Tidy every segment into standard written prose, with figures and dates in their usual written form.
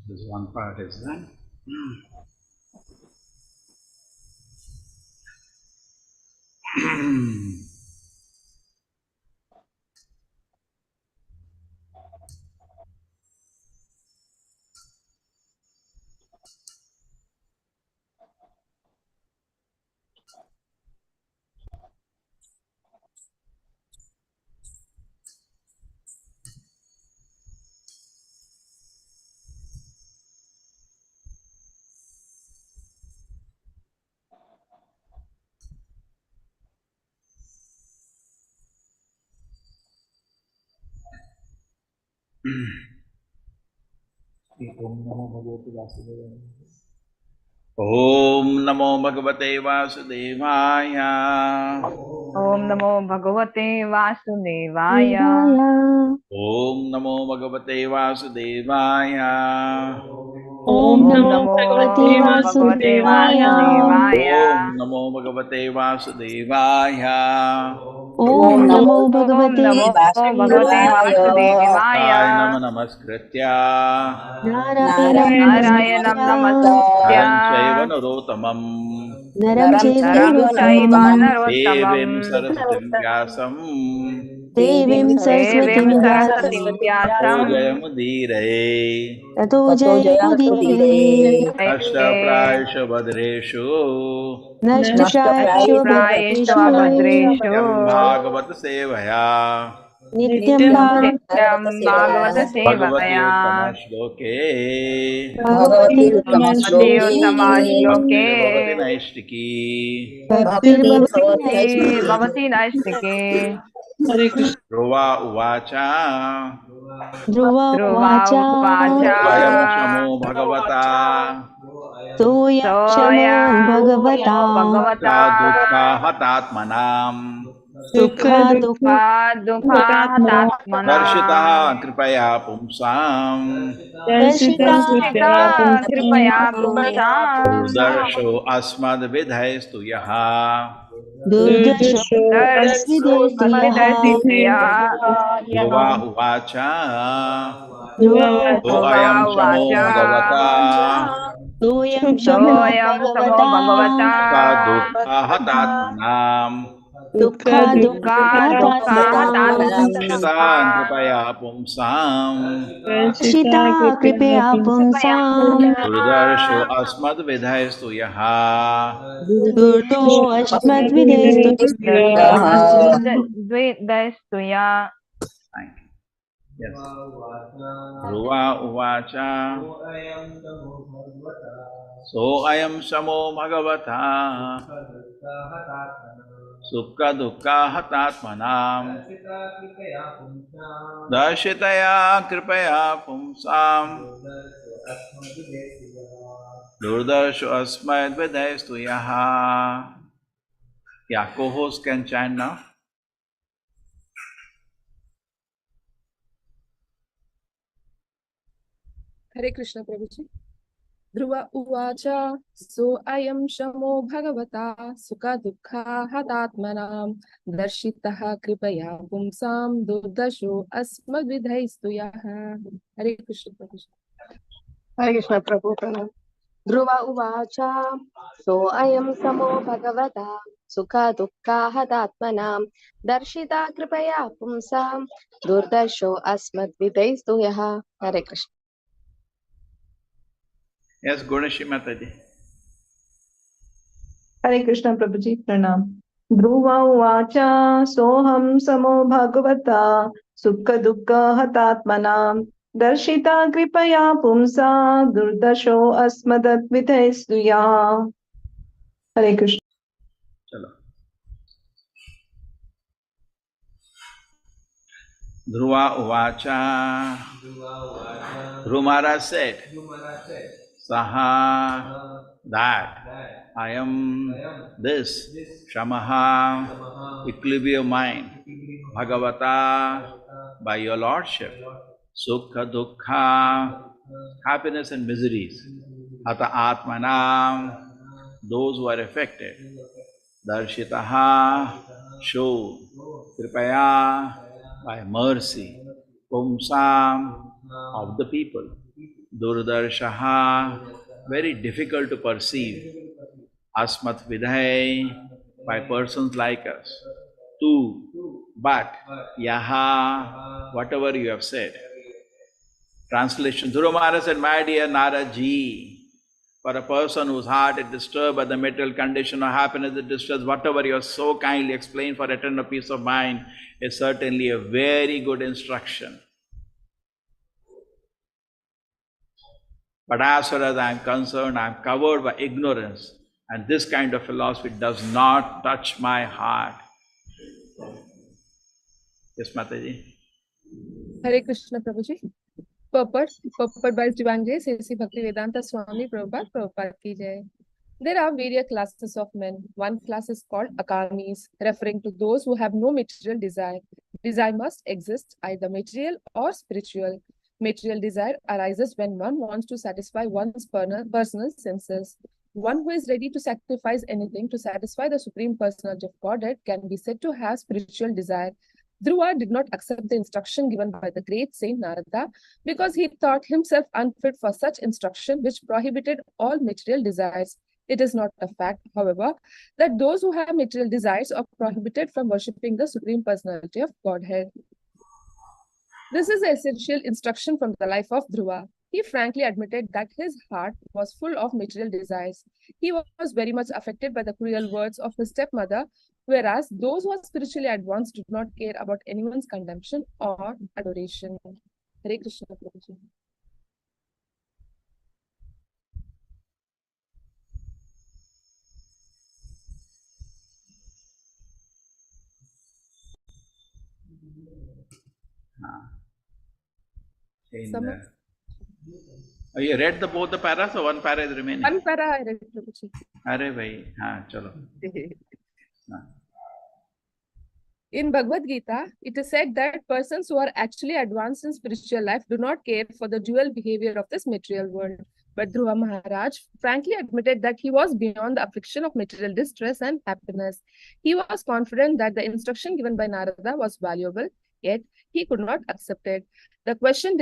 This one part is done. Om Namo Bhagavate Vasudevaya. Om Namo Bhagavate Vasudevaya. Om Namo Bhagavate Vasudevaya. Om Namo Bhagavate Vasudevaya. Om Namo Bhagavate Vasudevaya. Om Namo Bhagavate Vasudevaya. Narayana Namaskritya Narayanam Namaskritya Naram Chaiva Narottamam Naram Chaiva Chaiva Devim Narottamam Saraswatim Vyasam Devim Saraswatim Devim Vyasam Saraswatim Vyasam Jayamudire Tato Jayamudire Ashtaprayasha Badreshu Nashta Prayasho Prayeshu Bhadreshu Abhadreshu Yam Bhagavata Sevaya Nityam Nityam Bhagavata Bhagavati Sevaya Uttama Shloke Bhagavati Bhagavati Uttama Shloke Bhaktir Bhavati Shloke Naishtiki Bhaktir Bhavati Bhavati Naistike Hare Krishna. Dhruva Uvacha Dhruva Dhruva Uvacha Soyam Uvacha Shamo Bhagavata Soyam Shamo Soyam Bhagavata Dukha Bhagavata Dukha Hatatmanam Sukha Dukha Dukha Hatatmanam Darshitaha Kripaya Pumsam Darshita Darshita Kripaya Pumsam Durdarsho Asmad Vidhaistu Yaha Durdasho Asvidestu Yaha Darshita Dhruva Uvacha So Dhruva Ayam Shamo Uvacha Bhagavata Soyam Shamo Soyam Samo Bhagavata Dukha Bhagavata Dukha Hatatmanam Dukha Dukha Dukha Dukha Hatatmanam Darshitaha Hatatmanam Kripaya Pumsam Darshita Kripaya Pumsam Durdarsho Asmad Vidhaistu Yaha Durdo Ashmadvidestu Dvedastuya. Thank you. Yes. Dhruva Uvacha So Ayam Shamo Bhagavata Sukha Dukha Hatatmanam Darshitaya Kripaya Pumsam Durdarsho Asmad Vidhaistu Yaha. Yeah, co-host can chant now. Hare Krishna Prabhuji. Dhruva Uvacha So Ayam Shamo Bhagavata Sukha Dukha Hatatmanam Darshitaha Kripaya Pumsam Durdasho Asmadvidhaistu Yaha. Hare Krishna Prabhuji. Hare Krishna Prabhu Pranam. Dhruva Uvacha So Ayam Samo Bhagavata Sukha Dukha Hatatmanam Darshita Kripaya Pumsam Durdasho Asmat Vidaistu Yaha. Hare Krishna. Yes, Ganeshi Mataji. Hare Krishna Prabhuji Pranam. Dhruva Uvacha Soham Samo Bhagavata Sukha Dukkha Hatatmanam Darshita Kripaya Pumsa Durdasho Asmadat Vidhaistuya. Hare Krishna. Chalo. Dhruva Uvacha. Dhruva Maharaj said, Saha, that I am this, Shamaha, equilibrium of mind, Bhagavata, by your lordship, Sukha Dukkha, happiness and miseries, Hata Atmanam, those who are affected, Darshitaha, show, Kripaya, by mercy, Pumsam, of the people, Durdarshaha, very difficult to perceive. Asmat vidhay, by persons like us. Tu, but, yaha, whatever you have said. Translation, Dhruva Maharaj said, my dear Naraji, for a person whose heart is disturbed by the material condition or happiness it disturbs, whatever you have so kindly explained for eternal peace of mind is certainly a very good instruction. But as far as I am concerned, I am covered by ignorance, and this kind of philosophy does not touch my heart. Yes, Mataji. Hare Krishna Prabhuji. Purport by His Divine Grace, A.C. Bhaktivedanta Swami Prabhupada ki jai. There are various classes of men. One class is called akamis, referring to those who have no material desire. Desire must exist, either material or spiritual. Material desire arises when one wants to satisfy one's personal senses. One who is ready to sacrifice anything to satisfy the Supreme Personality of Godhead can be said to have spiritual desire. Dhruva did not accept the instruction given by the great saint Narada because he thought himself unfit for such instruction which prohibited all material desires. It is not a fact, however, that those who have material desires are prohibited from worshipping the Supreme Personality of Godhead. This is an essential instruction from the life of Dhruva. He frankly admitted that his heart was full of material desires. He was very much affected by the cruel words of his stepmother, whereas those who are spiritually advanced do not care about anyone's consumption or adoration. Hare Krishna Prabhuji. Oh, you read both the paras or one para is remaining? One para I read, Prabhuji. Arey bhai, chalo. In Bhagavad Gita, it is said that persons who are actually advanced in spiritual life do not care for the dual behavior of this material world. But Dhruva Maharaj frankly admitted that he was beyond the affliction of material distress and happiness. He was confident that the instruction given by Narada was valuable, yet he could not accept it. The question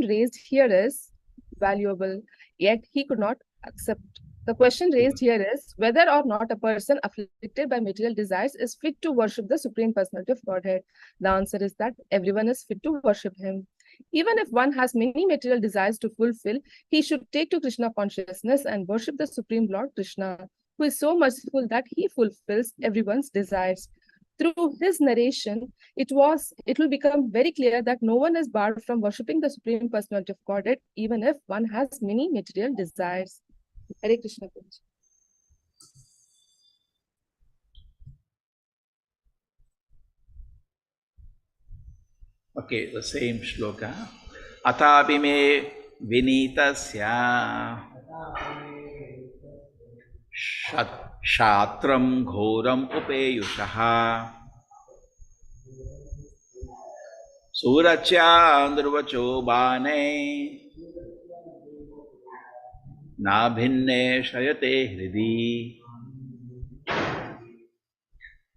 raised here is valuable, yet he could not accept. The question raised here is whether or not a person afflicted by material desires is fit to worship the Supreme Personality of Godhead. The answer is that everyone is fit to worship him. Even if one has many material desires to fulfill, he should take to Krishna consciousness and worship the Supreme Lord Krishna, who is so merciful that he fulfills everyone's desires. Through his narration, it will become very clear that no one is barred from worshipping the Supreme Personality of Godhead, even if one has many material desires. Hare Krishna. Okay, the same shloka. Atapi me vinitasya shatram ghoram upeyushaha surachya andruvacho bane na bhinne shayate hridi.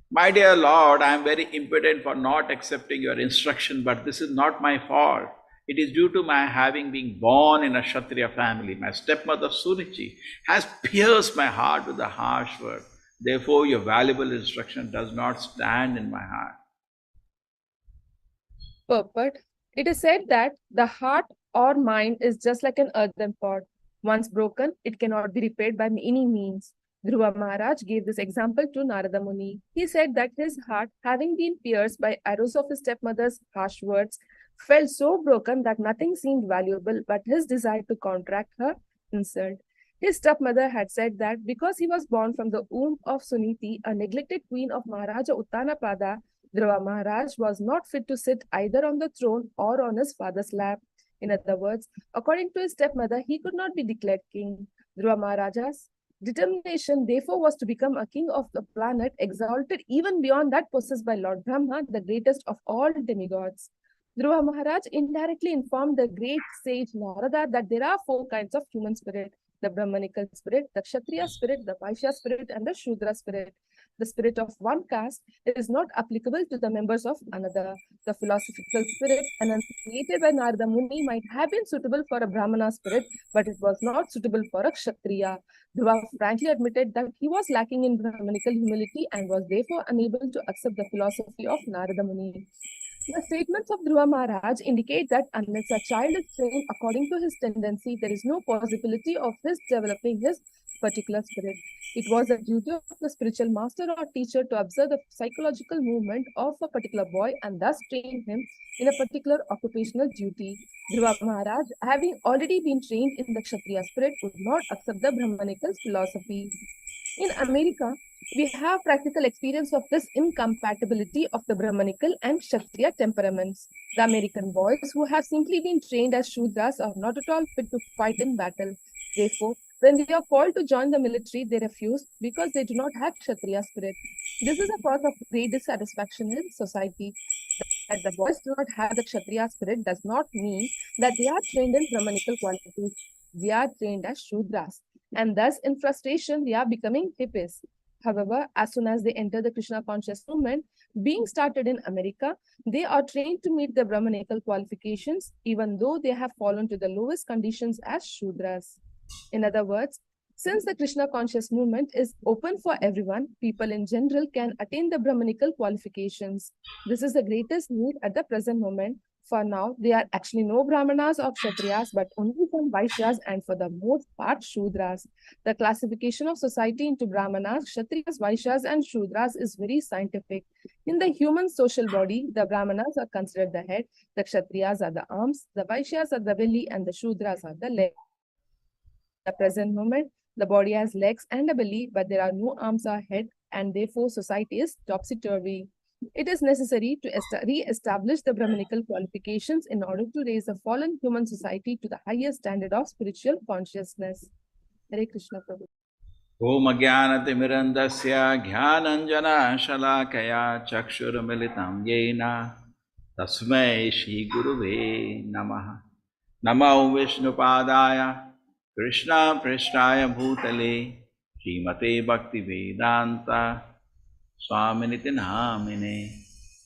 My dear Lord, I am very impotent for not accepting your instruction, but this is not my fault. It is due to my having been born in a Kshatriya family. My stepmother Sunichi has pierced my heart with a harsh word. Therefore, your valuable instruction does not stand in my heart. Purport. It is said that the heart or mind is just like an earthen pot. Once broken, it cannot be repaired by any means. Dhruva Maharaj gave this example to Narada Muni. He said that his heart, having been pierced by arrows of his stepmother's harsh words, felt so broken that nothing seemed valuable but his desire to counteract her insult. His stepmother had said that because he was born from the womb of Suniti, a neglected queen of Maharaja Uttanapada, Dhruva Maharaj was not fit to sit either on the throne or on his father's lap. In other words, according to his stepmother, he could not be declared king. Dhruva Maharaj's determination, therefore, was to become a king of the planet, exalted even beyond that possessed by Lord Brahma, the greatest of all demigods. Dhruva Maharaj indirectly informed the great sage Narada that there are 4 kinds of human spirit: the Brahminical spirit, the Kshatriya spirit, the Vaishya spirit, and the Shudra spirit. The spirit of one caste is not applicable to the members of another. The philosophical spirit enunciated by Narada Muni might have been suitable for a Brahmana spirit, but it was not suitable for a Kshatriya. Dhruva frankly admitted that he was lacking in Brahminical humility and was therefore unable to accept the philosophy of Narada Muni. The statements of Dhruva Maharaj indicate that unless a child is trained according to his tendency, there is no possibility of his developing his particular spirit. It was the duty of the spiritual master or teacher to observe the psychological movement of a particular boy and thus train him in a particular occupational duty. Dhruva Maharaj, having already been trained in the Kshatriya spirit, would not accept the Brahmanical philosophy. In America, we have practical experience of this incompatibility of the Brahmanical and Kshatriya temperaments. The American boys who have simply been trained as Shudras are not at all fit to fight in battle. Therefore, when they are called to join the military, they refuse because they do not have Kshatriya spirit. This is a cause of great dissatisfaction in society. That the boys do not have the Kshatriya spirit does not mean that they are trained in Brahmanical qualities. They are trained as Shudras, and thus in frustration they are becoming hippies. However, as soon as they enter the Krishna conscious movement, being started in America, they are trained to meet the Brahmanical qualifications, even though they have fallen to the lowest conditions as Shudras. In other words, since the Krishna conscious movement is open for everyone, people in general can attain the Brahmanical qualifications. This is the greatest need at the present moment. For now, there are actually no Brahmanas or Kshatriyas, but only some Vaishyas and for the most part Shudras. The classification of society into Brahmanas, Kshatriyas, Vaishyas and Shudras is very scientific. In the human social body, the Brahmanas are considered the head, the Kshatriyas are the arms, the Vaishyas are the belly and the Shudras are the legs. At the present moment, the body has legs and a belly, but there are no arms or head, and therefore society is topsy-turvy. It is necessary to re-establish the Brahminical qualifications in order to raise the fallen human society to the highest standard of spiritual consciousness. Hare Krishna Prabhu. Om Jnanatimirandasya Jnananjana Shalakaya Chakshurmilitam Yena Tasmai Shri Guruve Namaha. Namo Vishnupadaya Krishna Prishtaya Bhutale Srimate Bhakti Vedanta Swaminiti Namine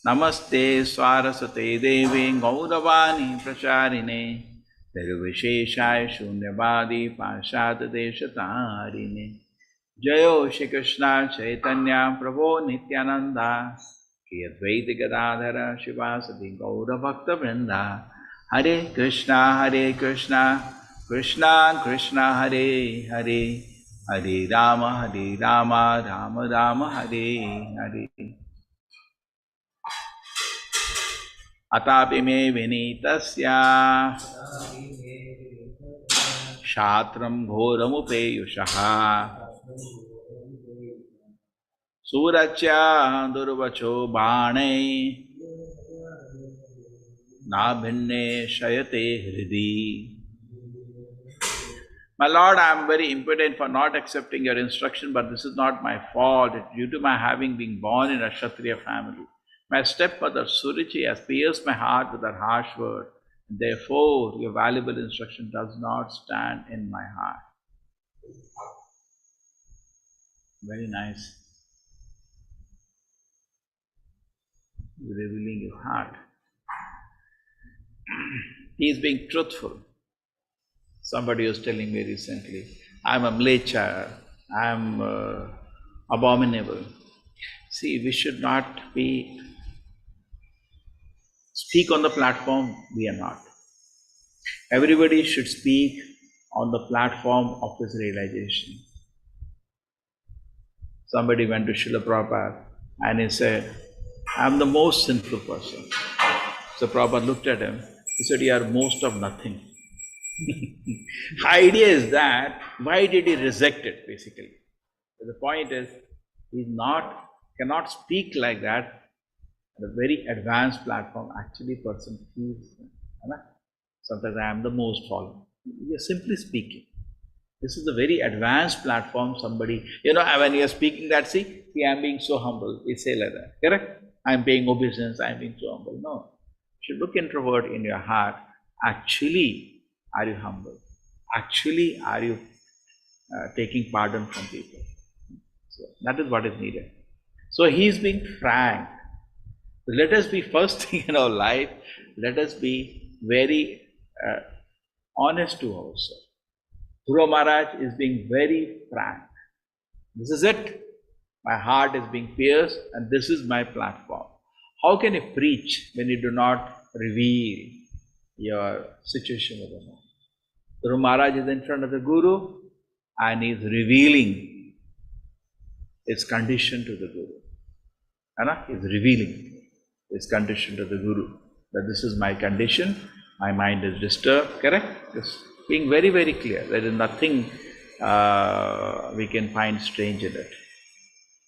Namaste Saraswate Devi Gauravani Pracharine Nirvisheshaya Shunyavadi Pashad Deshatarine Jayo Shri Krishna Chaitanya Prabhu Nityananda Ki Advaita Gadadhara Shivasati Gaura Bhakta Vrinda Hare Krishna Krishna Krishna Hare Hare Hare Rama Rama Rama Hare Hare Atapi me vinitasya Shatram Ghoramupeyushaha Surachya Durvacho Bhane Nabhinne Shayate Hridi. My Lord, I am very impotent for not accepting your instruction, but this is not my fault. It's due to my having been born in a Kshatriya family. My stepmother Surichi has pierced my heart with her harsh word. Therefore, your valuable instruction does not stand in my heart. Very nice. Revealing your heart. He is being truthful. Somebody was telling me recently, I'm a mlecha, I'm abominable. See, we should not speak on the platform, we are not. Everybody should speak on the platform of his realization. Somebody went to Srila Prabhupada and he said, I'm the most sinful person. So Prabhupada looked at him, he said, you are most of nothing. Idea is that, why did he reject it basically? The point is, he cannot speak like that at a very advanced platform. Actually, person feels, sometimes I am the most fallen. You are simply speaking. This is a very advanced platform. Somebody, when you are speaking that, see, I am being so humble. We say like that, correct? I am paying obeisance, I am being so humble. No. You should look introvert in your heart. Actually, are you humble? Actually, are you taking pardon from people? So that is what is needed. So he's being frank. Let us be first thing in our life, let us be very honest to ourselves. Dhruva Maharaj is being very frank. This is it. My heart is being pierced and this is my platform. How can you preach when you do not reveal your situation with the Lord? Dhruva Maharaj is in front of the Guru and he is revealing his condition to the Guru. He is revealing his condition to the Guru. That this is my condition, my mind is disturbed, correct? Just being very, very clear. There is nothing we can find strange in it.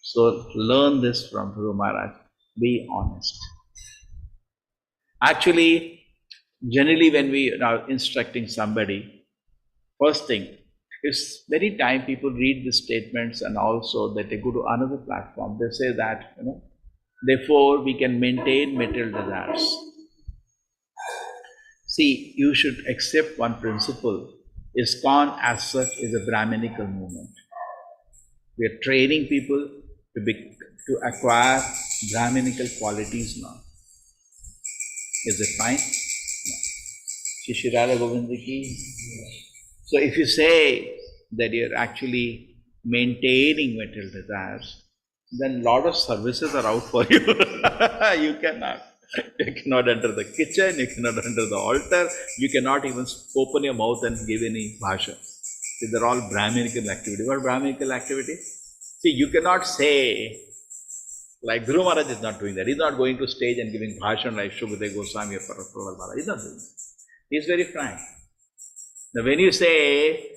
So learn this from Dhruva Maharaj. Be honest. Actually, generally when we are instructing somebody, first thing, is many times people read the statements and also that they go to another platform. They say that, therefore we can maintain material desires. See, you should accept one principle. ISKCON as such is a Brahminical movement. We are training people to acquire Brahminical qualities now. Is it fine? No. Shri Radha Govinda ki. So if you say that you're actually maintaining material desires, then lot of services are out for you. You cannot. You cannot enter the kitchen, you cannot enter the altar, you cannot even open your mouth and give any bhasha. These are all Brahminical activity. What Brahminical activity? See, you cannot say, like Dhruva Maharaj is not doing that. He's not going to stage and giving bhashan like Shubhadeva Goswami or Prabhupada Maharaj. He's not doing that. He's very frank. Now when you say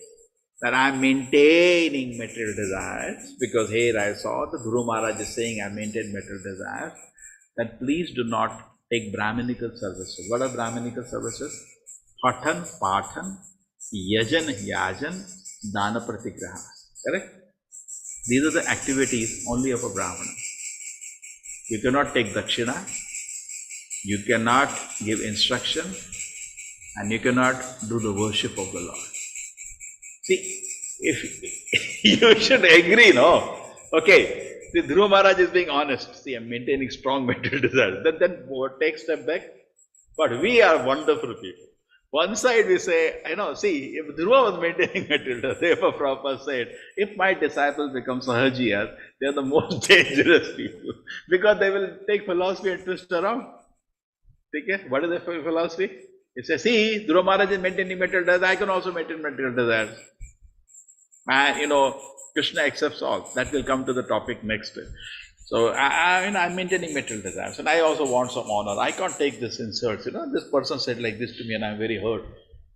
that I'm maintaining material desires, because here I saw the Dhruva Maharaj is saying I maintain material desires, then please do not take Brahminical services. What are Brahminical services? Pathan, Pathan, Yajan, Yajan, Dana Pratigraha. Correct? These are the activities only of a Brahmana. You cannot take Dakshina, you cannot give instruction, and you cannot do the worship of the Lord. See, if you should agree, no? Okay. See, Dhruva Maharaj is being honest. See, I'm maintaining strong material desires. Then take step back. But we are wonderful people. One side we say, see, if Dhruva was maintaining material desires, therefore Prabhupada said, if my disciples become Sahajiyas, they are the most dangerous people. Because they will take philosophy and twist around. Okay? What is the philosophy? It says, see, Dhruva Maharaj is maintaining material desires, I can also maintain material desires. And Krishna accepts all. That will come to the topic next. So I'm maintaining material desires, and I also want some honor. I can't take this insults. This person said like this to me, and I'm very hurt.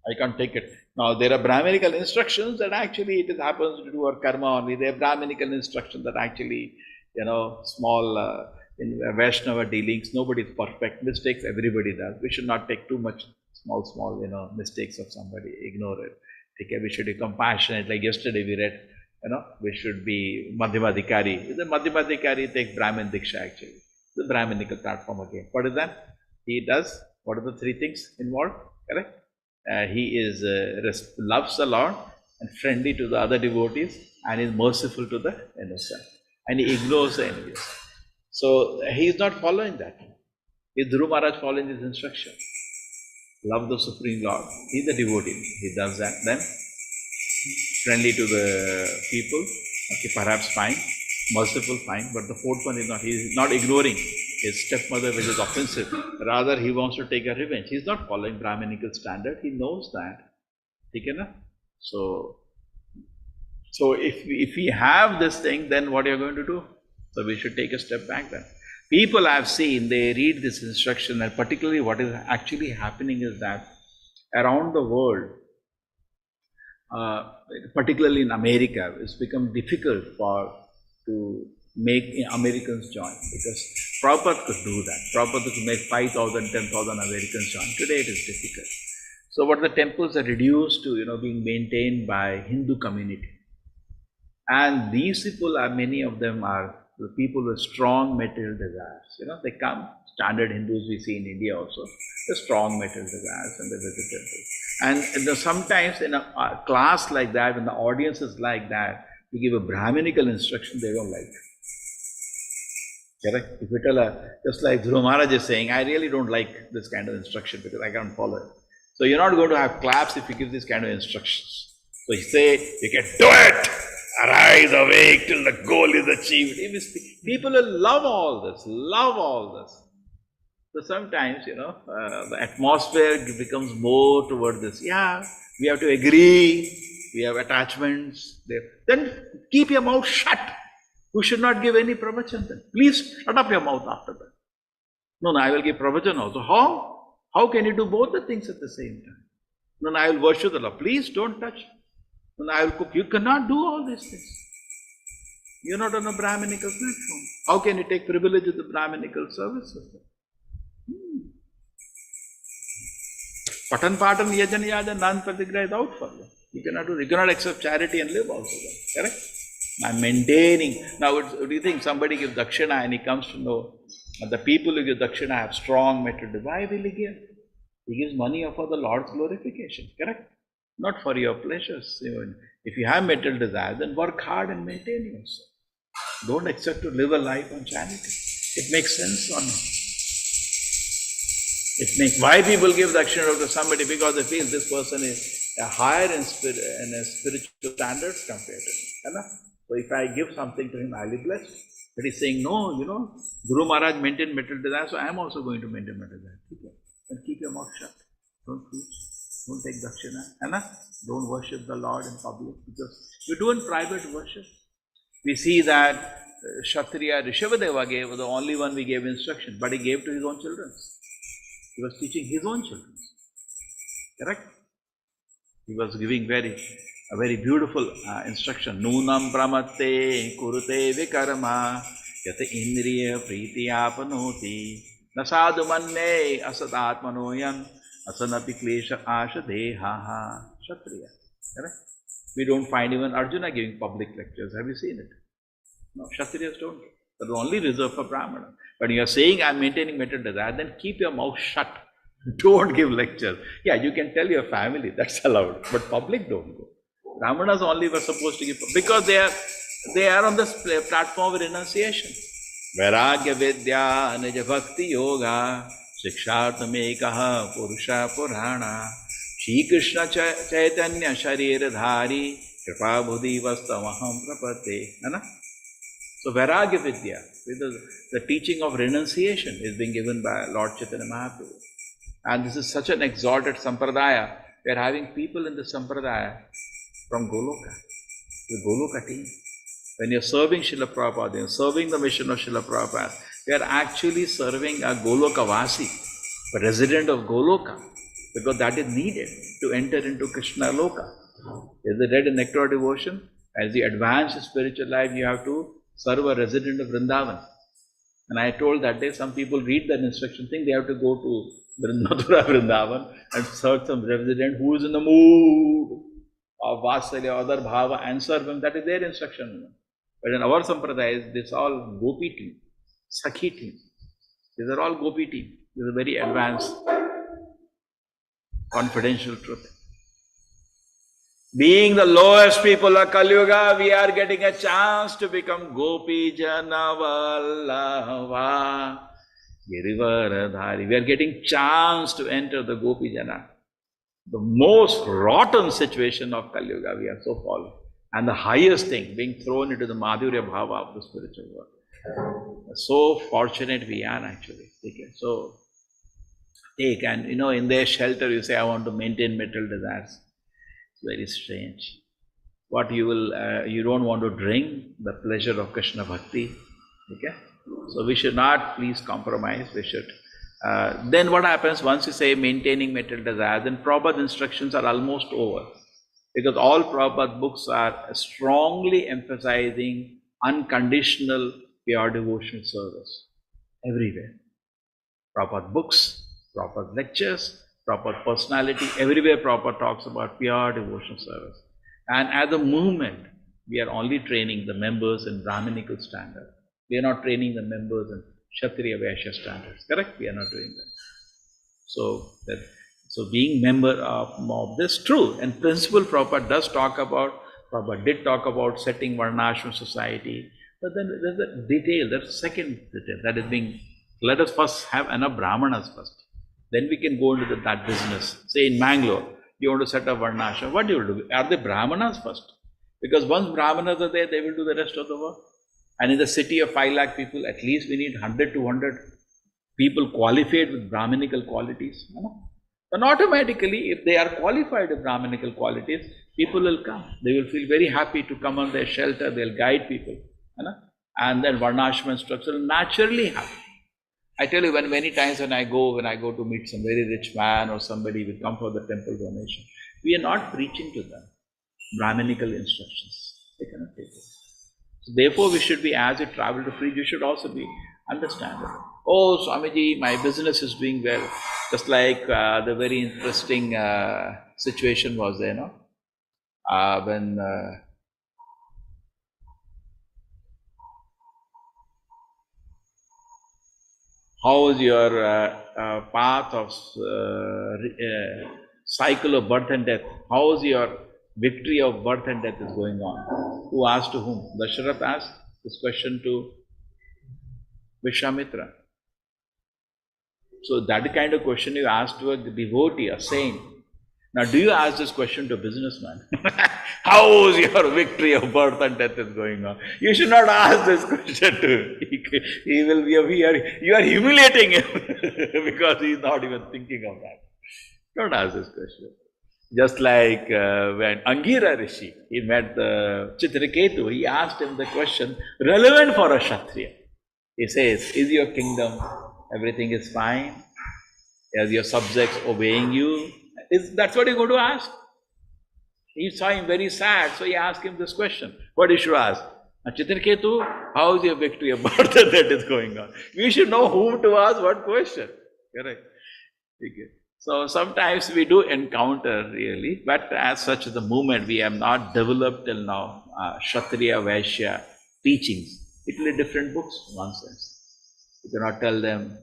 I can't take it. Now there are Brahminical instructions that actually it happens to do our karma only. There are Brahminical instructions that actually, small in Vaishnava dealings. Nobody is perfect. Mistakes everybody does. We should not take too much small mistakes of somebody. Ignore it. Okay, we should be compassionate. Like yesterday we read. We should be Madhyamadhikari. The Madhyamadhikari takes Brahmin Diksha actually. The Brahminical platform again. What is that? He does, what are the three things involved? Correct? He loves the Lord and friendly to the other devotees and is merciful to the innocent. And he ignores the enemies. So he is not following that. Is Dhruva Maharaj following his instruction? Love the Supreme Lord. He is the devotee. He does that. Then friendly to the people, okay, perhaps fine, merciful, fine, but the fourth one is not, he is not ignoring his stepmother, which is offensive. Rather, he wants to take a revenge. He is not following Brahminical standard. He knows that. Okay, so if we have this thing, then what are you going to do? So we should take a step back then. People I have seen, they read this instruction, and particularly what is actually happening is that around the world, particularly in America, it's become difficult to make Americans join, because Prabhupada could do that. Prabhupada could make 5,000, 10,000 Americans join. Today it is difficult. So what the temples are reduced to, being maintained by Hindu community. And these people are, many of them are the people with strong material desires. They come, standard Hindus we see in India also, the strong material desires, and they visit temples. And sometimes in a class like that, when the audience is like that, you give a Brahminical instruction, they don't like it. Correct? If you tell just like Dhruva Maharaj is saying, I really don't like this kind of instruction because I can't follow it. So you're not going to have claps if you give this kind of instructions. So you say, you can do it! Arise, awake till the goal is achieved. People will love all this, love all this. So sometimes, the atmosphere becomes more toward this. Yeah, we have to agree, we have attachments. Then keep your mouth shut. You should not give any pravachan then. Please shut up your mouth after that. No, I will give pravachan also. How? How can you do both the things at the same time? No, I will worship the Lord. Please don't touch. No, I will cook. You cannot do all these things. You're not on a Brahminical platform. How can you take privilege of the Brahminical services? Patan patan yajan yajan nan pratigra is out for you. You cannot accept charity and live also. Correct? I'm maintaining. Now, what do you think? Somebody gives dakshina and he comes to know that the people who give dakshina have strong mental desire. Why will he give? He gives money for the Lord's glorification. Correct? Not for your pleasures. If you have mental desire, then work hard and maintain yourself. Don't accept to live a life on charity. It makes sense or not? Why people give dakshina to somebody? Because they feel this person is higher in spiritual standards compared to me. So if I give something to him, I'll be blessed. But he's saying, no, Guru Maharaj maintained mental desire, so I am also going to maintain mental desire. Okay. Then keep your mouth shut. Don't preach. Don't take dakshina. Don't worship the Lord in public. Because you do in private worship. We see that Kshatriya Rishabhadeva gave was the only one we gave instruction, but he gave to his own children. He was teaching his own children. Correct? He was giving a very beautiful instruction. Nunam brahmate kurute vikarma yata indriya pritiyapanoti nasadu manne asadatmanoyam asanapi klesha asha dehaha Kshatriya. Correct? We don't find even Arjuna giving public lectures. Have you seen it? No, Kshatriyas don't. That's only reserved for Brahmana. But you are saying, I'm maintaining mental desire, then keep your mouth shut. Don't give lectures. Yeah, you can tell your family, that's allowed. But public don't go. Brahmanas only were supposed to give, because they are on this platform of renunciation. Vairagya Vidya Nija Bhakti Yoga Shikshartamekaha Purusha Purana Shri Krishna Chaitanya Sharira Dhari Kripa Buddhi Vastamaham Prapate. So Vairagya Vidya, the teaching of renunciation is being given by Lord Chaitanya Mahaprabhu. And this is such an exalted sampradaya. We are having people in the sampradaya from Goloka, the Goloka team. When you're serving Srila Prabhupada, you're serving the mission of Srila Prabhupada, we are actually serving a Goloka Vasi, a resident of Goloka, because that is needed to enter into Krishna Loka. Is the red and nectar devotion? As you advance in spiritual life, you have to serve a resident of Vrindavan. And I told that day, some people read that instruction, think they have to go to Mathura Vrindavan and serve some resident who is in the mood of Vasalya, other Bhava, and serve him. That is their instruction. But in our Sampradaya, this is all Gopi team, Sakhi team. These are all Gopi team. This is a very advanced, confidential truth. Being the lowest people of Kali Yuga, we are getting a chance to become Gopi Jana Vallava Girivaradhari. We are getting chance to enter the Gopi Jana. The most rotten situation of Kali Yuga, we are so fallen. And the highest thing, being thrown into the Madhurya Bhava of the spiritual world. So fortunate we are actually. So take, and in their shelter you say, I want to maintain material desires. It's very strange. What you don't want to drink the pleasure of Krishna Bhakti. Okay? So we should not please compromise. We should. Then what happens once you say maintaining material desire, then Prabhupada instructions are almost over. Because all Prabhupada books are strongly emphasizing unconditional pure devotional service. Everywhere. Prabhupada books, Prabhupada lectures, Prabhupada personality, everywhere Prabhupada talks about pure devotional service. And at the movement, we are only training the members in Brahminical standard. We are not training the members in Kshatriya Vaishya standards. Correct? We are not doing that. So being member of this, true. And principle Prabhupada did talk about setting Varnashram society. But then there's a detail, there's second detail that is being, let us first have enough Brahmanas first. Then we can go into that business. Say in Mangalore, you want to set up Varnashram, what do you do? Are they Brahmanas first? Because once Brahmanas are there, they will do the rest of the work. And in the city of 5 lakh people, at least we need 100 to 200 people qualified with Brahminical qualities. You know? And automatically, if they are qualified with Brahminical qualities, people will come. They will feel very happy to come on their shelter, they'll guide people. You know? And then Varnashram structure will naturally happen. I tell you, many times when I go to meet some very rich man or somebody will come for the temple donation, we are not preaching to them Brahminical instructions. They cannot take it. So therefore, we should be, as you travel to preach, you should also be understandable. Oh, Swamiji, my business is doing well. Just like the very interesting situation was there, no? When how is your path of cycle of birth and death? How is your victory of birth and death is going on? Who asked to whom? Dasharath asked this question to Vishwamitra. So that kind of question you ask to a devotee, a saint. Now do you ask this question to a businessman? How is your victory of birth and death is going on? You should not ask this question to him. He will be you are humiliating him because he is not even thinking of that. Don't ask this question. Just like when Angira Rishi, he met Chitraketu, he asked him the question relevant for a Kshatriya. He says, is your kingdom, everything is fine? Are your subjects obeying you? That's what you're going to ask. He saw him very sad, so he asked him this question. What he should ask? Chitraketu, how is your victory of birth and death is going on? We should know whom to ask what question. Correct? Okay. So sometimes we do encounter really, but as such the movement we have not developed till now, Kshatriya, Vaishya teachings. It will be different books in one sense. You cannot tell them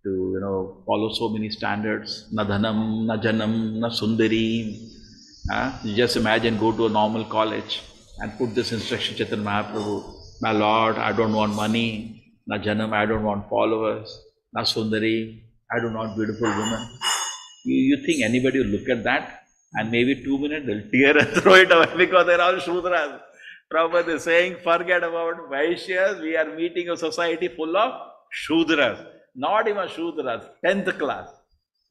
to follow so many standards. Na dhanam, na janam, na sundarim. You just imagine go to a normal college and put this instruction, Chaitanya Mahaprabhu, my Lord, I don't want money. Na janam, I don't want followers. Na sundari, I don't want beautiful women. You think anybody will look at that and maybe 2 minutes they'll tear and throw it away because they're all Shudras. Prabhupada is saying, forget about Vaishyas, we are meeting a society full of Shudras. Not even Shudras, 10th class.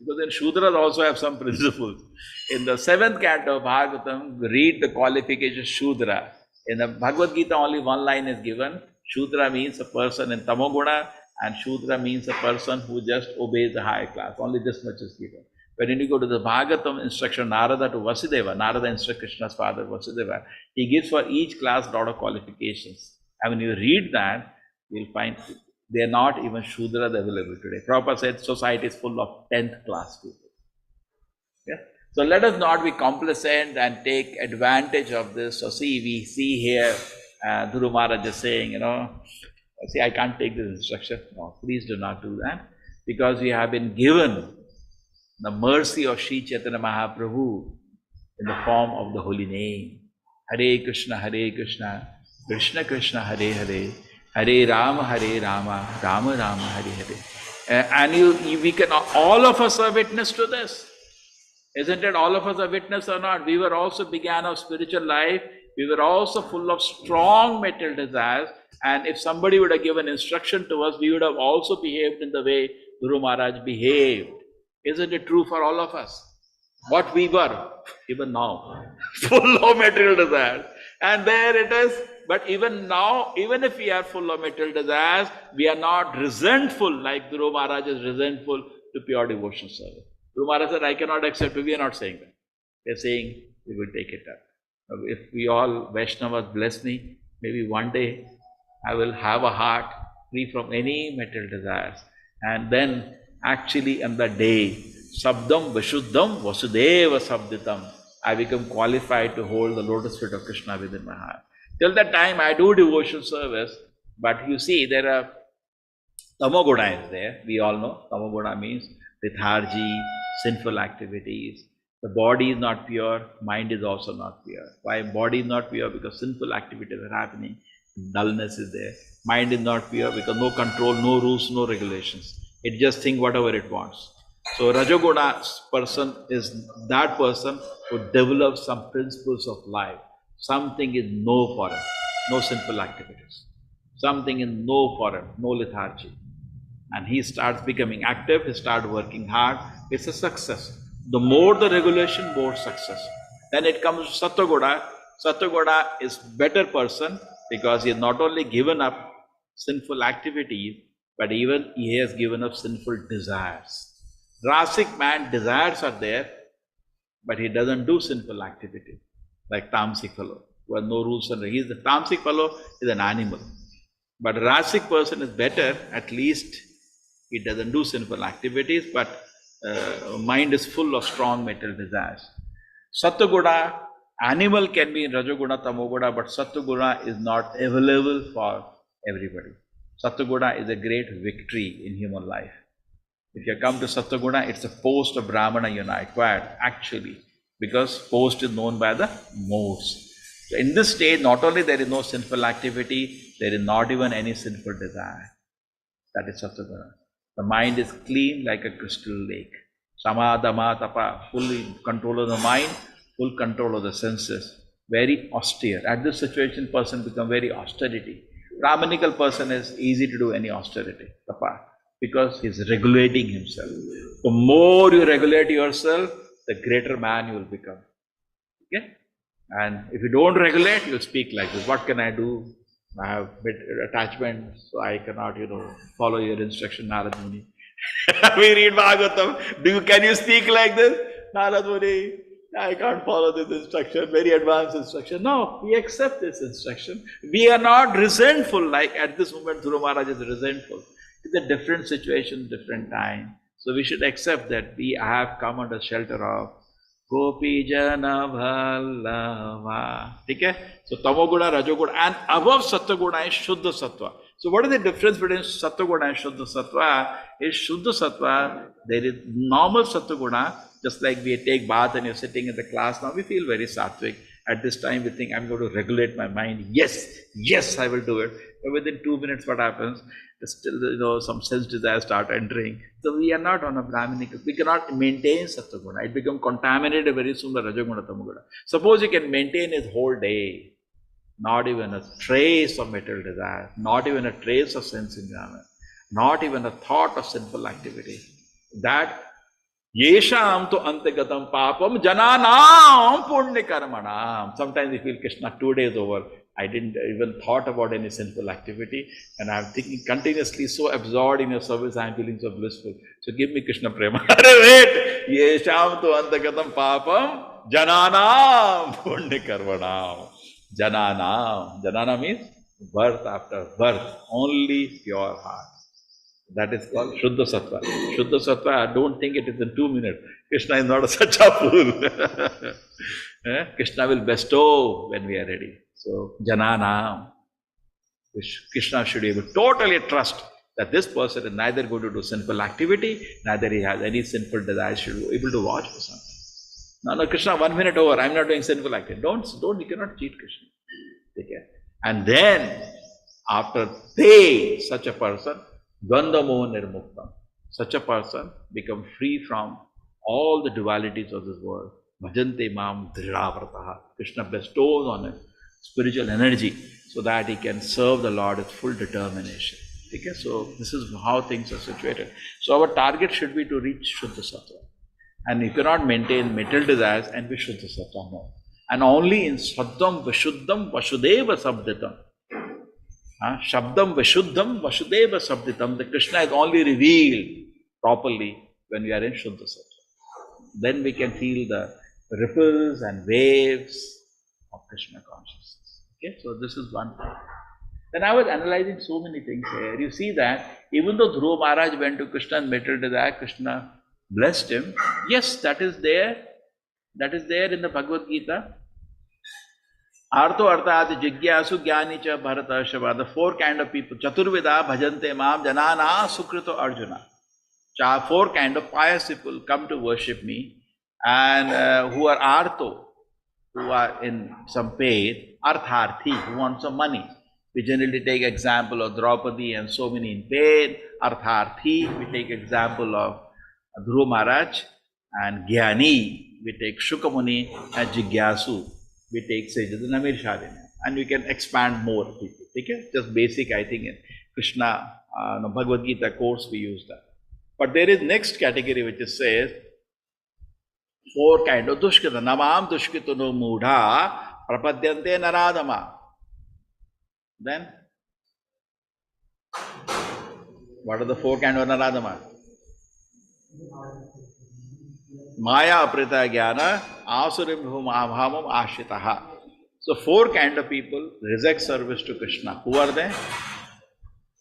Because then Shudras also have some principles. In the 7th canto of Bhagavatam, read the qualification Shudra. In the Bhagavad Gita, only one line is given. Shudra means a person in Tamoguna, and Shudra means a person who just obeys the higher class. Only this much is given. But when you go to the Bhagavatam instruction, Narada to Vasudeva, Narada instructs Krishna's father Vasudeva, he gives for each class a lot of qualifications. And when you read that, you'll find they are not even Shudras available today. Prabhupada said society is full of 10th class people. Yeah? So let us not be complacent and take advantage of this. So we see here, Dhruva Maharaj is saying, see, I can't take this instruction. No, please do not do that. Because we have been given the mercy of Sri Chaitanya Mahaprabhu in the form of the holy name. Hare Krishna, Krishna Krishna, Hare Hare, Hare Rama, Rama Rama, Hare Hare. And we can, all of us are witness to this. Isn't it? All of us are witness or not? We were also began our spiritual life. We were also full of strong material desires. And if somebody would have given instruction to us, we would have also behaved in the way Guru Maharaj behaved. Isn't it true for all of us? What we were, even now, full of material desires. And there it is. But even now, even if we are full of material desires, we are not resentful like Guru Maharaj is resentful to pure devotion service. Guru Maharaj said, I cannot accept it. We are not saying that. We are saying we will take it up. If we all Vaishnavas bless me, maybe one day I will have a heart free from any material desires. And then actually on that day, Sabdam Vishuddham Vasudeva Sabditam, I become qualified to hold the lotus feet of Krishna within my heart. Till that time I do devotional service, but you see there are Tamoguna is there. We all know Tamoguna means lethargy, sinful activities. The body is not pure, mind is also not pure. Why body is not pure? Because sinful activities are happening. Dullness is there. Mind is not pure because no control, no rules, no regulations. It just thinks whatever it wants. So Rajoguna person is that person who develops some principles of life. Something is no for him, no sinful activities. Something is no for him, no lethargy. And he starts becoming active, he starts working hard. It's a success. The more the regulation, more success. Then it comes to Sattvaguda. Sattvaguda is better person because he has not only given up sinful activities, but even he has given up sinful desires. Rasic man, desires are there, but he doesn't do sinful activity, like Tamasic fellow, who has no rules and regulations. The Tamasic fellow is an animal. But Rasic person is better, at least he doesn't do sinful activities, but mind is full of strong mental desires. Sattvaguda, animal can be in Rajoguna, Tamoguda, but Sattvaguda is not available for everybody. Sattvaguda is a great victory in human life. If you come to Sattvaguda, it's a post of Brahmana you acquired, actually, because post is known by the modes. So in this state, not only there is no sinful activity, there is not even any sinful desire. That is Sattvaguda. The mind is clean like a crystal lake. Sama, Dama, Tapa, full control of the mind, full control of the senses. Very austere. At this situation, person becomes very austerity. Brahminical person is easy to do any austerity, Tapa, because he is regulating himself. The more you regulate yourself, the greater man you will become. Okay? And if you don't regulate, you speak like this. What can I do? I have attachment, so I cannot, follow your instruction, Narad Muni. We read Bhagavatam. Can you speak like this? Narad Muni, I can't follow this instruction, very advanced instruction. No, we accept this instruction. We are not resentful, like at this moment Dhruva Maharaj is resentful. It's a different situation, different time. So we should accept that we have come under shelter of Gopi Jana Bhallava. Okay? So Tamoguna, Rajoguna, and above Sattva is Shuddha Sattva. So what is the difference between Sattva and Shuddha Sattva? Is Shuddha Sattva, there is normal Sattva, just like we take bath and you're sitting in the class now, we feel very sattvic. At this time we think, I'm going to regulate my mind. Yes, I will do it. But within 2 minutes, what happens? Still, some sense desires start entering. So we are not on a Brahminical. We cannot maintain Sattva. It becomes contaminated very soon by Rajoguna, Tamoguna. Suppose you can maintain his whole day, not even a trace of material desire, not even a trace of sense enjoyment, not even a thought of sinful activity. That Yesham to antagatam papam jananam punya karmanam. Sometimes we feel, Krishna, 2 days over. I didn't even thought about any sinful activity, and I'm thinking continuously, so absorbed in your service, I'm feeling so blissful. So give me Krishna prema. Wait! Yesham to antagatam papam jananam punya karmanam. Jananam. Janana means birth after birth. Only pure heart. That is called Shuddha Sattva. Shuddha Sattva, I don't think it is in 2 minutes. Krishna is not such a fool. Krishna will bestow when we are ready. So, Janana. Krishna should be able to totally trust that this person is neither going to do sinful activity, neither he has any sinful desire, should be able to watch for something. No, Krishna, 1 minute over, I'm not doing sinful activity. Don't, you cannot cheat Krishna. Take care. And then, after such a person, Gandhamo Nirmuktam. Such a person becomes free from all the dualities of this world. Bhajante Mam Dhridavrataha. Krishna bestows on him spiritual energy so that he can serve the Lord with full determination. Okay? So this is how things are situated. So our target should be to reach Shuddha Sattva. And you cannot maintain material desires and be Shuddha Sattva. No. And only in Saddham Vashuddham Vasudeva Sabditam. Shabdam Vashuddham Vasudeva Sabditam. The Krishna is only revealed properly when we are in Shuddha Sattva. Then we can feel the ripples and waves of Krishna consciousness. Okay, so this is one thing. Then I was analyzing so many things here. You see that even though Dhruva Maharaj went to Krishna and material desire, Krishna blessed him. Yes, that is there. That is there in the Bhagavad Gita. Artho arthat jigyasu jnani cha bharata shava. The 4 kind of people. Chaturveda bhajante mam janana sukrito arjuna. 4 kind of pious people come to worship me, and who are artho, who are in some pain, artharthi, who want some money. We generally take example of Draupadi and so many in pain. Artharthi, we take example of Dhruva Maharaj, and Gyani, we take Shukamuni, and Jigyasu, we take Sages and Amir Shadin. And we can expand more people. Okay? Just basic, I think, in Krishna, Bhagavad Gita course, we use that. But there is next category which is says, 4 kind of dushkita. Namam dushkita no mudha prapadyante naradama. Then, what are the 4 kind of naradama? Maya aprita jnana asurim bhamam ashitaha. So 4 kind of people reject service to Krishna. Who are they?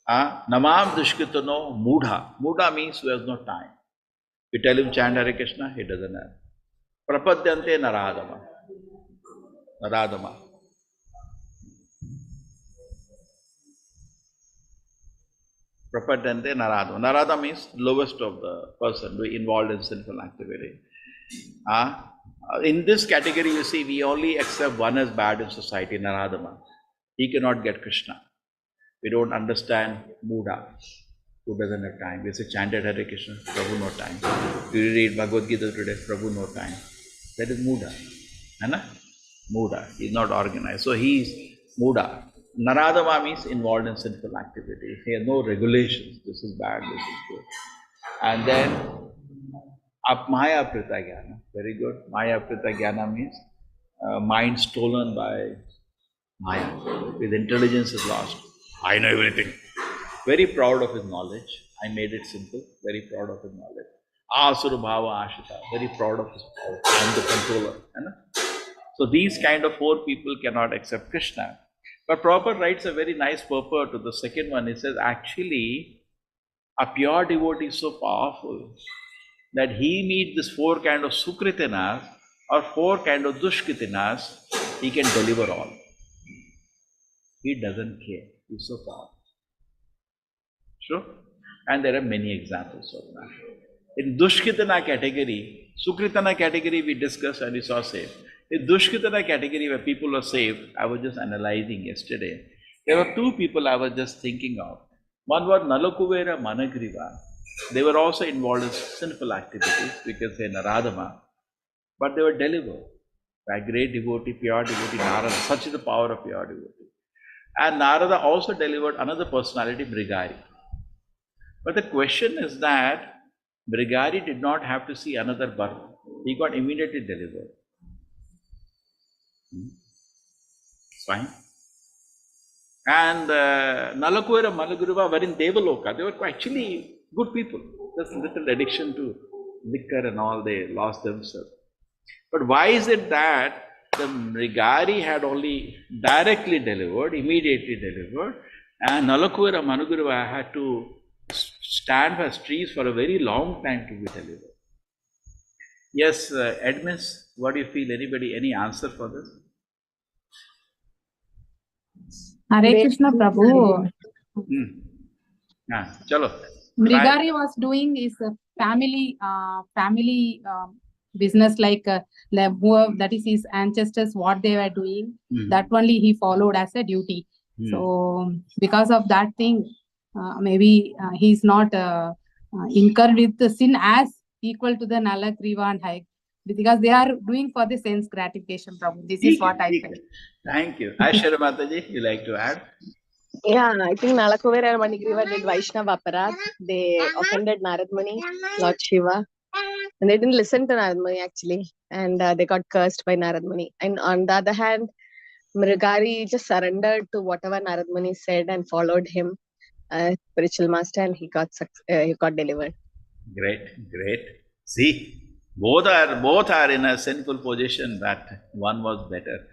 Namam dushkita no mudha. Mudha means who has no time. You tell him chant Hare Krishna, he doesn't have. Prapadyante naradama. Naradama. Prapadyante naradama. Narada means lowest of the person who is involved in sinful activity. In this category, you see, we only accept one as bad in society, Naradama. He cannot get Krishna. We don't understand Buddha, who doesn't have time. We say chanted Hare Krishna, Prabhu no time. We read Bhagavad Gita today, Prabhu no time. That is Muda. Muda. He is not organized. So he is Muda. Naradama means involved in sinful activity. He has no regulations. This is bad, this is good. And then Maya Prita Jnana. Very good. Maya Prita Jnana means mind stolen by Maya. His intelligence is lost. I know everything. Very proud of his knowledge. I made it simple. Very proud of his knowledge. Asura Bhava Ashita. Very proud of his power. I am the controller. So these kind of 4 people cannot accept Krishna. But Prabhupada writes a very nice purport to the second one. He says, actually, a pure devotee is so powerful that he meets this 4 kind of sukritinas or 4 kind of dushkritinas, he can deliver all. He doesn't care. He's so powerful. Sure? And there are many examples of that. In dushkritana category, sukritana category we discussed and we saw saved. In dushkritana category where people are saved, I was just analyzing yesterday. There were 2 people I was just thinking of. One was Nalakuvera Managriva. They were also involved in sinful activities, we can say Naradama, but they were delivered by great devotee, pure devotee Narada. Such is the power of pure devotee. And Narada also delivered another personality, Brigari. But the question is that Brigari did not have to see another birth. He got immediately delivered. Fine. And Nalakuvera Malagruva were in Devaloka. They were actually good people. Just a little addiction to liquor and all, they lost themselves. But why is it that the Mrigari had only directly delivered, immediately delivered, and Nalakuvera Manugurava had to stand as trees for a very long time to be delivered? Yes, Edmonds, what do you feel? Anybody, any answer for this? Hare Krishna Prabhu. Chalo. Mrigari was doing his family business, like whoever, that is his ancestors, what they were doing, that only he followed as a duty. So because of that thing, maybe he's not incurred with the sin as equal to the Nala, Kriva and High, because they are doing for the sense gratification, Prabhu. This is what I felt. Thank you. Aishwarya Mataji, you like to add? Yeah, I think Nalakuvera and Manigriva did Vaishnava Aparadh. They offended Narad Muni, Lord Shiva, and they didn't listen to Narad Muni actually, and they got cursed by Narad Muni. And on the other hand, Mrigari just surrendered to whatever Narad Muni said and followed him, spiritual master, and he got delivered. Great, great. See, both are in a sinful position, that one was better.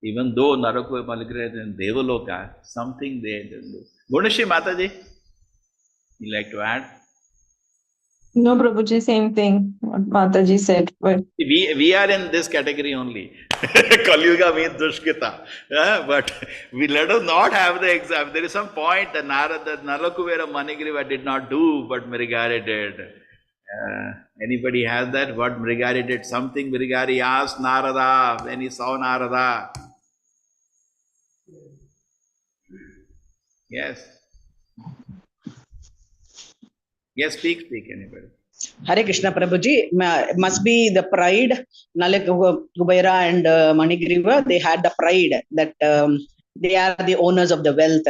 Even though Naraku Malagre and Devaloka, something they didn't do. Gunashi Mataji, you like to add? No, Prabhuji, same thing what Mataji said. But We are in this category only. Kalyuga means Dushkita. But we let us not have the exam. There is some point that Nalakuvera Manigriva did not do, but Mrigari did. Anybody has that? What Mrigari did? Something Mrigari asked Narada when he saw Narada. Yes. Yes, speak, anybody. Hare Krishna Prabhuji, must be the pride. Nalak Kubaira and Manigriva, they had the pride that they are the owners of the wealth.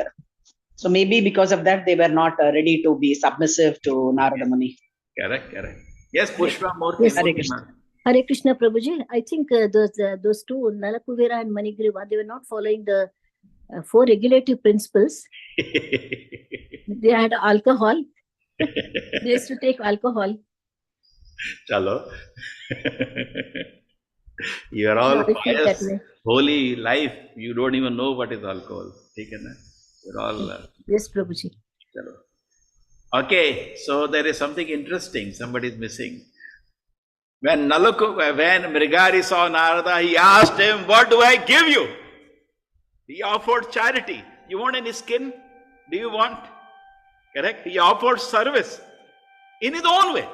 So maybe because of that, they were not ready to be submissive to Narada Muni. Correct. Yes, Pushpa Murthy. Yes. Hare Krishna. Hare Krishna Prabhuji. I think those two, Nalakuvira and Manigriva, they were not following the 4 regulative principles. They had alcohol. They used to take alcohol. Chalo. You are all pious, holy life. You don't even know what is alcohol. You're all. Yes, Prabhuji. Chalo. Okay, so there is something interesting. Somebody is missing. When Mrigari saw Narada, he asked him, "What do I give you?" He offered charity. You want any skin? Do you want? Correct? He offered service in his own way.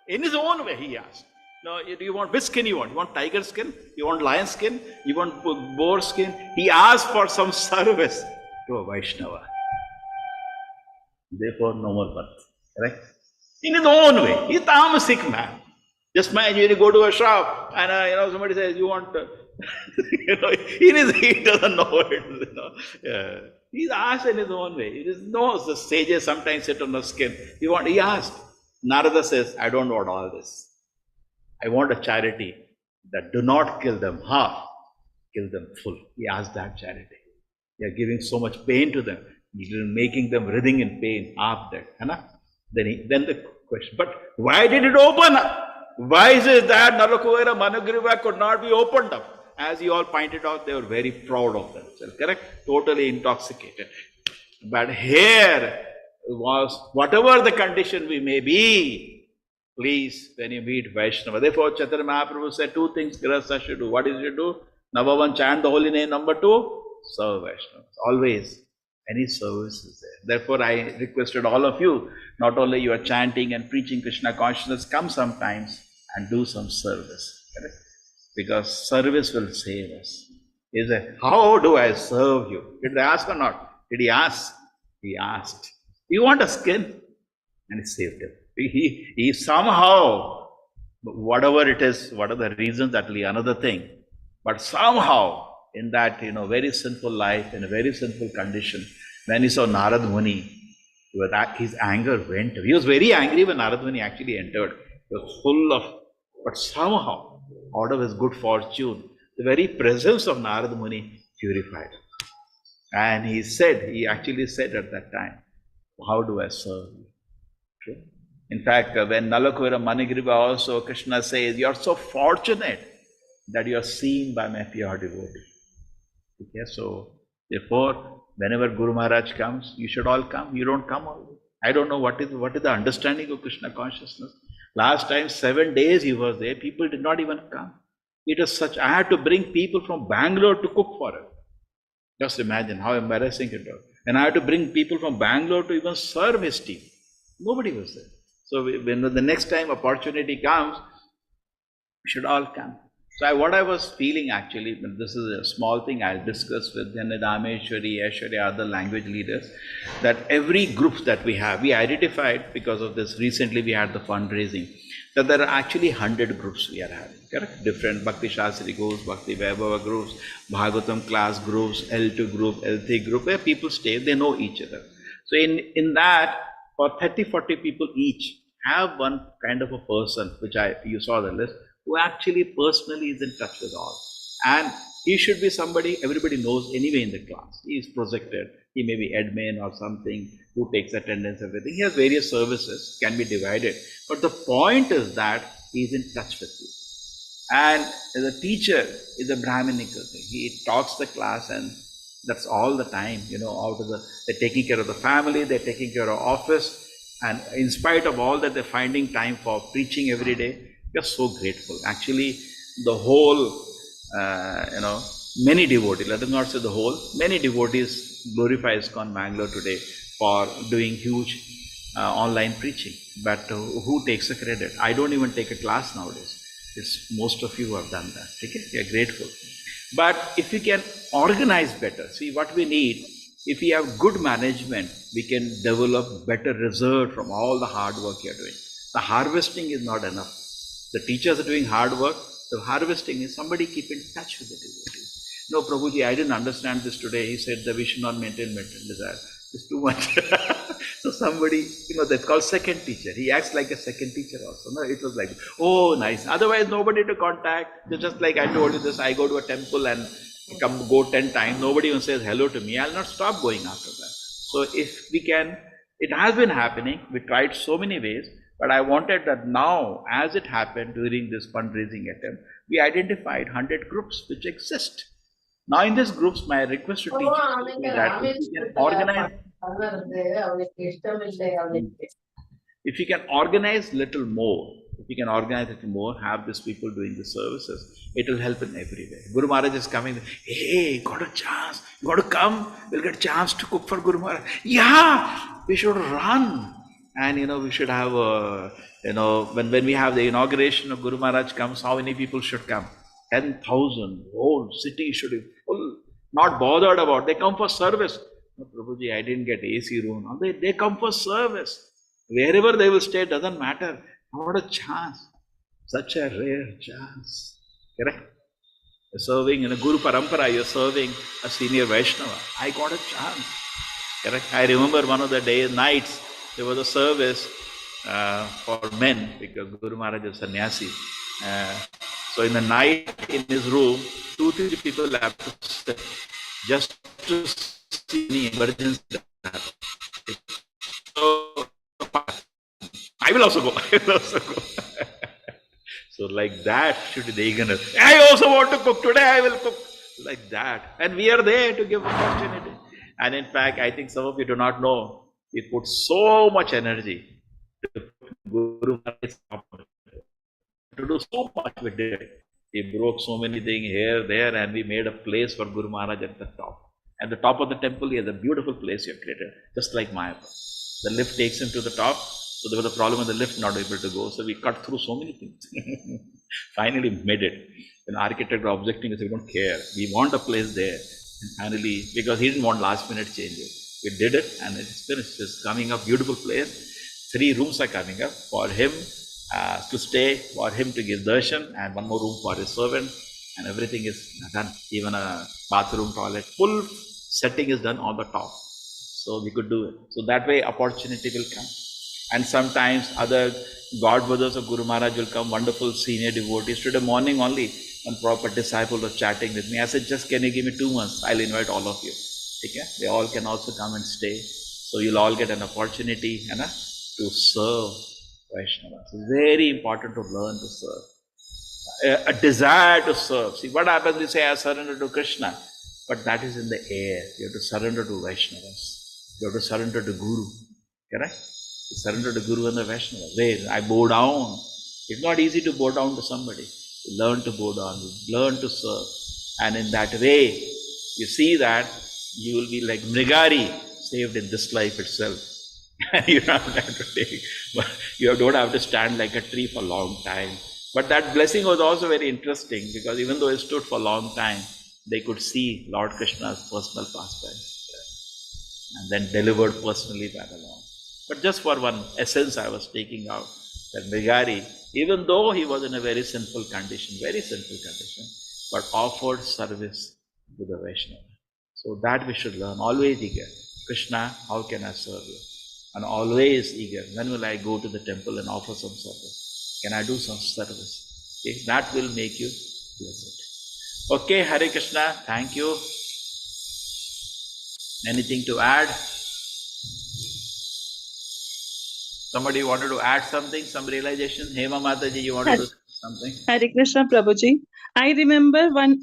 In his own way, he asked. No, do you want which skin you want? You want tiger skin? You want lion skin? You want boar skin? He asked for some service to a Vaishnava. Therefore, no more birth. Correct? In his own way. He's a tamasic man. Just imagine you go to a shop and somebody says, you want he doesn't know it. He's asked in his own way. He knows the sages sometimes sit on the skin. He asked. Narada says, I don't want all this. I want a charity that do not kill them half, kill them full. He asked that charity. You are giving so much pain to them. You're making them writhing in pain. Half that. Then the question, but why did it open up? Why is it that Nalakuvira, Manigriva could not be opened up? As you all pointed out, they were very proud of themselves, correct? Totally intoxicated. But here was, whatever the condition we may be, please, when you meet Vaishnava. Therefore, Chaitanya Mahaprabhu said 2 things Grihastha should do. What is you do? Number 1, chant the holy name. Number 2, serve Vaishnava. Always, any service is there. Therefore, I requested all of you, not only you are chanting and preaching Krishna consciousness, come sometimes and do some service. Correct? Because service will save us. He said, how do I serve you? Did they ask or not? Did he ask? He asked. You want a skin? And he saved him. He somehow, whatever it is, what are the reasons, that will be another thing. But somehow, in that very sinful life, in a very sinful condition, when he saw Narada Muni, his anger went. He was very angry when Narada Muni actually entered. He was full of, but somehow, out of his good fortune, the very presence of Narada Muni purified him. And he actually said at that time, how do I serve you? True. In fact, when Nalakuvira Manigriva also, Krishna says, you are so fortunate that you are seen by my pure devotee. Okay, so therefore, whenever Guru Maharaj comes, you should all come. You don't come always. I don't know what is the understanding of Krishna consciousness. Last time, 7 days he was there, people did not even come. It was such, I had to bring people from Bangalore to cook for him. Just imagine how embarrassing it was. And I had to bring people from Bangalore to even serve his tea. Nobody was there. So when the next time opportunity comes, we should all come. So what I was feeling actually, this is a small thing I'll discuss with Dameshwari, Aishwarya, other language leaders, that every group that we have, we identified because of this, recently we had the fundraising, that there are actually 100 groups we are having, correct? Different Bhakti Shastri groups, Bhakti Vaibhava groups, Bhagavatam class groups, L2 group, L3 group, where people stay, they know each other. So in that, for 30-40 people each, have one kind of a person, which you saw the list, who actually personally is in touch with all. And he should be somebody everybody knows anyway in the class. He is projected. He may be admin or something who takes attendance, everything. He has various services, can be divided. But the point is that he is in touch with you. And as a teacher is a Brahminical thing. He talks the class and that's all the time, they're taking care of the family, they're taking care of office. And in spite of all that, they're finding time for preaching every day. We are so grateful. Actually, the whole, many devotees, let us not say the whole, many devotees glorify ISKCON Mangalore today for doing huge online preaching. But who takes the credit? I don't even take a class nowadays. Most of you who have done that. Okay? We are grateful. But if we can organize better, see what we need, if we have good management, we can develop better result from all the hard work you're doing. The harvesting is not enough. The teachers are doing hard work. The harvesting is somebody keep in touch with the devotees. No, Prabhuji, I didn't understand this today. He said that we should not maintain material desire. It's too much. So somebody, that's called second teacher. He acts like a second teacher also. No, it was like, oh, nice. Otherwise, nobody to contact. Just like I told you this, I go to a temple and go 10 times. Nobody even says hello to me. I'll not stop going after that. So if we can, it has been happening. We tried so many ways. But I wanted that now, as it happened during this fundraising attempt, we identified 100 groups which exist. Now in these groups, my request to teachers is that if you can organize little more, have these people doing the services, it will help in every way. Guru Maharaj is coming, hey, got a chance, you got to come, we'll get a chance to cook for Guru Maharaj. Yeah, we should run. And we should have when we have the inauguration of Guru Maharaj comes, how many people should come? 10,000, whole city should be full, not bothered about, they come for service. No, Prabhuji, I didn't get AC room. No, they come for service. Wherever they will stay, doesn't matter. What a chance. Such a rare chance. Correct? You're serving in a Guru Parampara, you're serving a senior Vaishnava. I got a chance. Correct? I remember one of the nights, there was a service for men because Guru Maharaj is sannyasi. So in the night in his room, 2-3 people have to sit just to see any emergency. So I will also go. So like that should be the eagerness. I also want to cook. Today I will cook. Like that. And we are there to give opportunity. And in fact, I think some of you do not know, we put so much energy to Guru Maharaj to do so much we did. We broke so many things here, there, and we made a place for Guru Maharaj at the top. At the top of the temple, he has a beautiful place you have created, just like Mayapur. The lift takes him to the top, so there was a problem with the lift not able to go, so we cut through so many things. Finally made it. An architect was objecting, he said, we don't care, we want a place there. And finally, because he didn't want last minute changes, we did it and it's finished. It's coming up, beautiful place. 3 rooms are coming up for him to stay, for him to give darshan, and 1 more room for his servant, and everything is done. Even a bathroom, toilet, full setting is done on the top. So we could do it. So that way opportunity will come. And sometimes other godbrothers of Guru Maharaj will come, wonderful senior devotees. Today morning only, one proper disciple was chatting with me. I said, just can you give me 2 months? I'll invite all of you. Okay? They all can also come and stay. So you'll all get an opportunity to serve Vaishnavas. It's very important to learn to serve. A desire to serve. See, what happens, we say, I surrender to Krishna. But that is in the air. You have to surrender to Vaishnavas. You have to surrender to Guru. Correct? You surrender to Guru and the Vaishnavas. Where I bow down. It's not easy to bow down to somebody. You learn to bow down. You learn to serve. And in that way, you see that you will be like Mrigari, saved in this life itself. You don't have to take, you don't have to stand like a tree for a long time. But that blessing was also very interesting because even though it stood for a long time, they could see Lord Krishna's personal pastimes and then delivered personally by the Lord. But just for one essence I was taking out, that Mrigari, even though he was in a very sinful condition, but offered service to the Vaishnava. So that we should learn, always eager. Krishna, how can I serve you? And always eager. When will I go to the temple and offer some service? Can I do some service? Okay? That will make you blessed. Okay, Hare Krishna, thank you. Anything to add? Somebody wanted to add something, some realization? Hema Mataji, you wanted to say something? Hare Krishna, Prabhuji. I remember one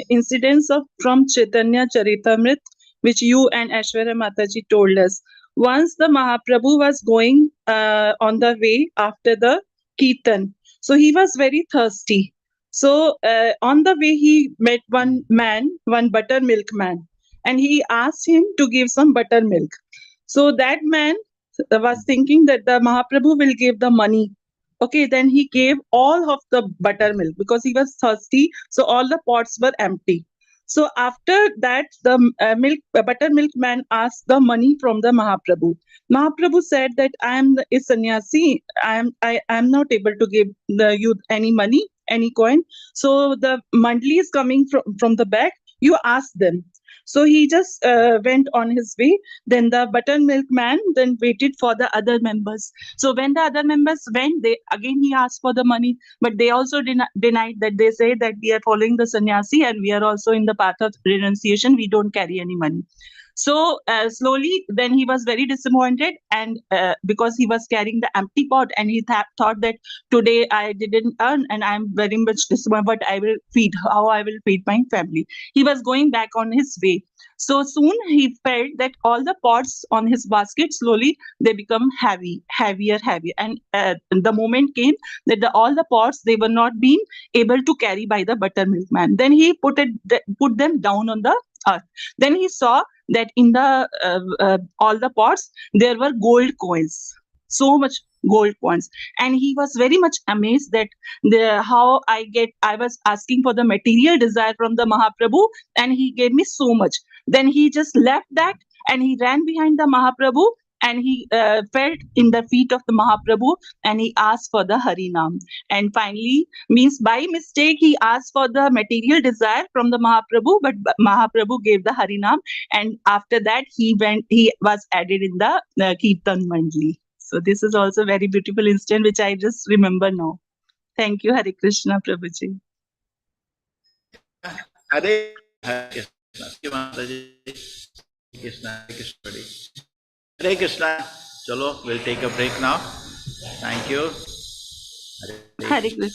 incident from Chaitanya Charitamrit, which you and Aishwarya Mataji told us. Once the Mahaprabhu was going on the way after the Kirtan. So he was very thirsty. So on the way he met one man, one buttermilk man, and he asked him to give some buttermilk. So that man was thinking that the Mahaprabhu will give the money. Okay, then he gave all of the buttermilk because he was thirsty. So all the pots were empty. So after that, the buttermilk man asked the money from the Mahaprabhu. Mahaprabhu said that I am a sannyasi. I am not able to give you any money, any coin. So the mandli is coming from the back. You ask them. So he just went on his way. Then the buttermilk man then waited for the other members. So when the other members went, he asked for the money, but they also denied that. They say that we are following the sannyasi and we are also in the path of renunciation. We don't carry any money. So slowly, then he was very disappointed, and because he was carrying the empty pot, and he thought that today I didn't earn, and I'm very much disappointed. But I will feed. How I will feed my family? He was going back on his way. So soon he felt that all the pots on his basket slowly they become heavier, and the moment came that all the pots they were not being able to carry by the buttermilk man. Then he put them down on the earth. Then he saw that in the all the pots there were gold coins, so much gold coins, and he was very much amazed that I was asking for the material desire from the Mahaprabhu and he gave me so much. Then he just left that and he ran behind the Mahaprabhu and he felt in the feet of the Mahaprabhu and he asked for the Harinam. And finally, means by mistake, he asked for the material desire from the Mahaprabhu, but Mahaprabhu gave the Harinam. And after that, he was added in the Kirtan Mandli. So this is also a very beautiful instant, which I just remember now. Thank you, Hare Krishna, Prabhuji. Hare Krishna. Thank you, Mataji. Krishna, Krishna. Hare Krishna. Chalo, we'll take a break now. Thank you. Hare Krishna.